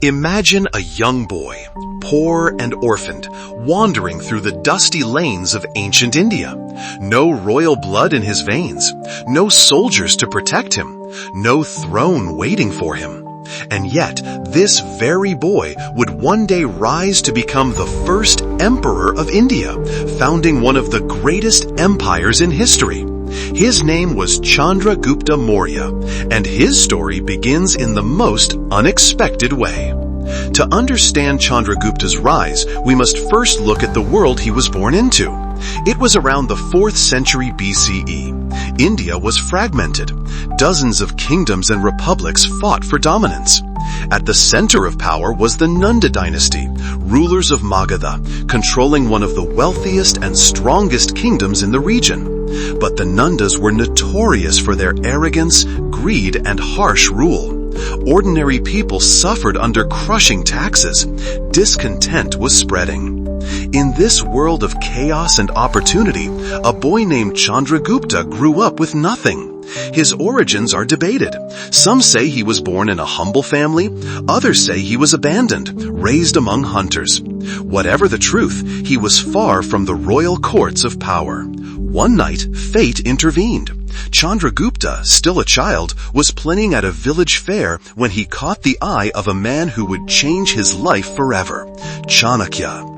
Imagine a young boy, poor and orphaned, wandering through the dusty lanes of ancient India. No royal blood in his veins, no soldiers to protect him, no throne waiting for him. And yet, this very boy would one day rise to become the first emperor of India, founding one of the greatest empires in history. His name was Chandragupta Maurya, and his story begins in the most unexpected way. To understand Chandragupta's rise, we must first look at the world he was born into. It was around the 4th century BCE. India was fragmented. Dozens of kingdoms and republics fought for dominance. At the center of power was the Nanda dynasty, rulers of Magadha, controlling one of the wealthiest and strongest kingdoms in the region. But the Nandas were notorious for their arrogance, greed, and harsh rule. Ordinary people suffered under crushing taxes. Discontent was spreading. In this world of chaos and opportunity, a boy named Chandragupta grew up with nothing. His origins are debated. Some say he was born in a humble family. Others say he was abandoned, raised among hunters. Whatever the truth, he was far from the royal courts of power. One night, fate intervened. Chandragupta, still a child, was playing at a village fair when he caught the eye of a man who would change his life forever, Chanakya.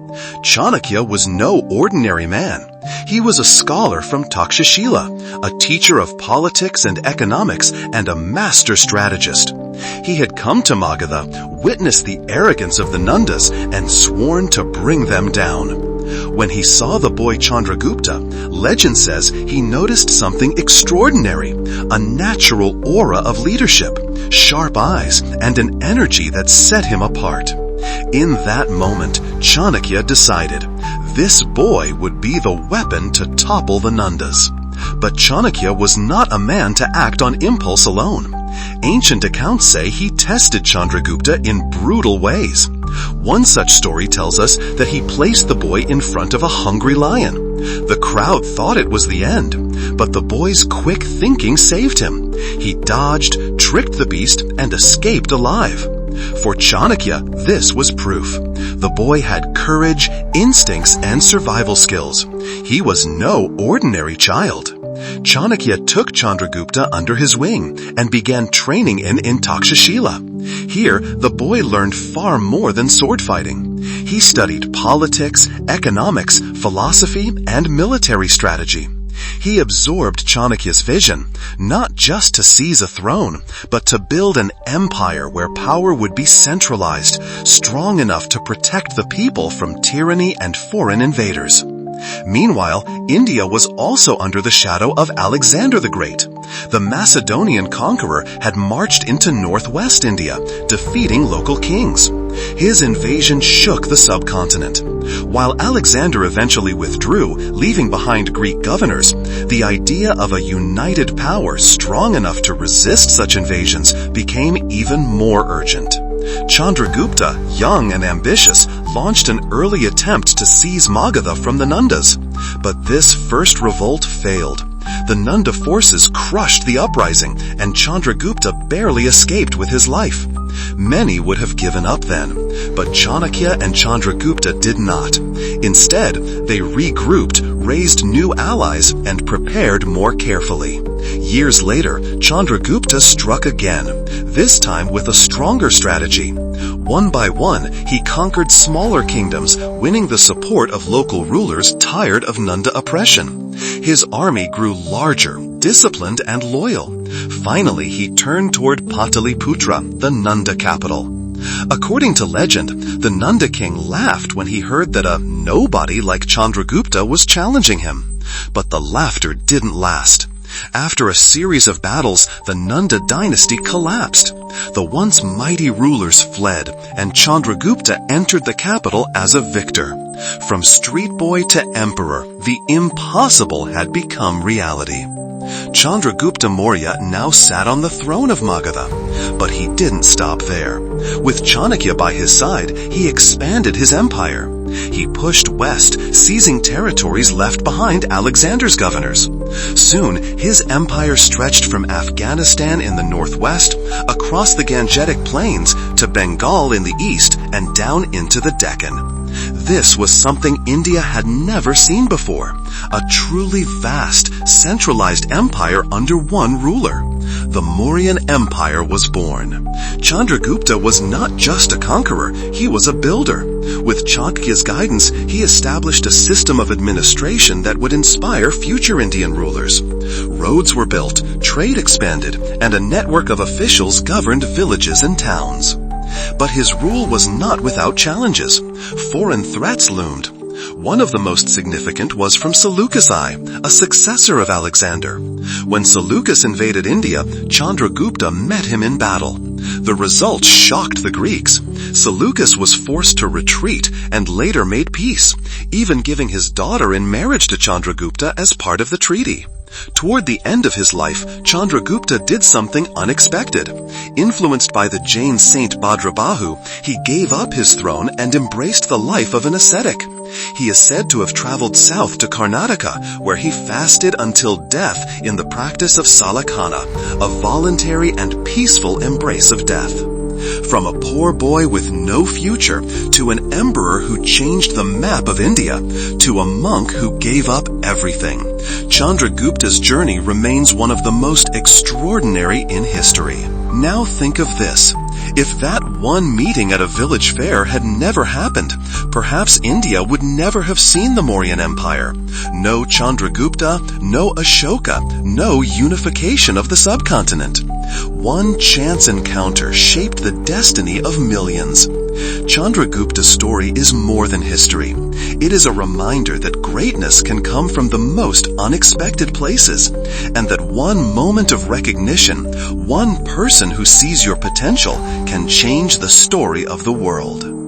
Chanakya was no ordinary man. He was a scholar from Takshashila, a teacher of politics and economics, and a master strategist. He had come to Magadha, witnessed the arrogance of the Nandas, and sworn to bring them down. When he saw the boy Chandragupta, legend says he noticed something extraordinary, a natural aura of leadership, sharp eyes, and an energy that set him apart. In that moment, Chanakya decided this boy would be the weapon to topple the Nandas. But Chanakya was not a man to act on impulse alone. Ancient accounts say he tested Chandragupta in brutal ways. One such story tells us that he placed the boy in front of a hungry lion. The crowd thought it was the end, but the boy's quick thinking saved him. He dodged, tricked the beast, and escaped alive. For Chanakya, this was proof. The boy had courage, instincts, and survival skills. He was no ordinary child. Chanakya took Chandragupta under his wing and began training in Takshashila. Here, the boy learned far more than sword fighting. He studied politics, economics, philosophy, and military strategy. He absorbed Chanakya's vision, not just to seize a throne, but to build an empire where power would be centralized, strong enough to protect the people from tyranny and foreign invaders. Meanwhile, India was also under the shadow of Alexander the Great. The Macedonian conqueror had marched into northwest India, defeating local kings. His invasion shook the subcontinent. While Alexander eventually withdrew, leaving behind Greek governors, the idea of a united power strong enough to resist such invasions became even more urgent. Chandragupta, young and ambitious, launched an early attempt to seize Magadha from the Nandas. But this first revolt failed. The Nanda forces crushed the uprising, and Chandragupta barely escaped with his life. Many would have given up then, but Chanakya and Chandragupta did not. Instead, they regrouped, raised new allies, and prepared more carefully. Years later, Chandragupta struck again, this time with a stronger strategy. One by one, he conquered smaller kingdoms, winning the support of local rulers tired of Nanda oppression. His army grew larger, disciplined, and loyal. Finally, he turned toward Pataliputra, the Nanda capital. According to legend, the Nanda king laughed when he heard that a nobody like Chandragupta was challenging him. But the laughter didn't last. After a series of battles, the Nanda dynasty collapsed. The once mighty rulers fled, and Chandragupta entered the capital as a victor. From street boy to emperor, the impossible had become reality. Chandragupta Maurya now sat on the throne of Magadha, but he didn't stop there. With Chanakya by his side, he expanded his empire. He pushed west, seizing territories left behind Alexander's governors. Soon, his empire stretched from Afghanistan in the northwest, across the Gangetic Plains, to Bengal in the east, and down into the Deccan. This was something India had never seen before, a truly vast, centralized empire under one ruler. The Mauryan Empire was born. Chandragupta was not just a conqueror, he was a builder. With Chanakya's guidance, he established a system of administration that would inspire future Indian rulers. Roads were built, trade expanded, and a network of officials governed villages and towns. But his rule was not without challenges. Foreign threats loomed. One of the most significant was from Seleucus, a successor of Alexander. When Seleucus invaded India, Chandragupta met him in battle. The result shocked the Greeks. Seleucus was forced to retreat and later made peace, even giving his daughter in marriage to Chandragupta as part of the treaty. Toward the end of his life, Chandragupta did something unexpected. Influenced by the Jain saint Bhadrabahu, he gave up his throne and embraced the life of an ascetic. He is said to have traveled south to Karnataka, where he fasted until death in the practice of Salakhana, a voluntary and peaceful embrace of death. From a poor boy with no future, to an emperor who changed the map of India, to a monk who gave up everything, Chandragupta's journey remains one of the most extraordinary in history. Now think of this. If that one meeting at a village fair had never happened, perhaps India would never have seen the Mauryan Empire. No Chandragupta, no Ashoka, no unification of the subcontinent. One chance encounter shaped the destiny of millions. Chandragupta's story is more than history. It is a reminder that greatness can come from the most unexpected places, and that one moment of recognition, one person who sees your potential, can change the story of the world.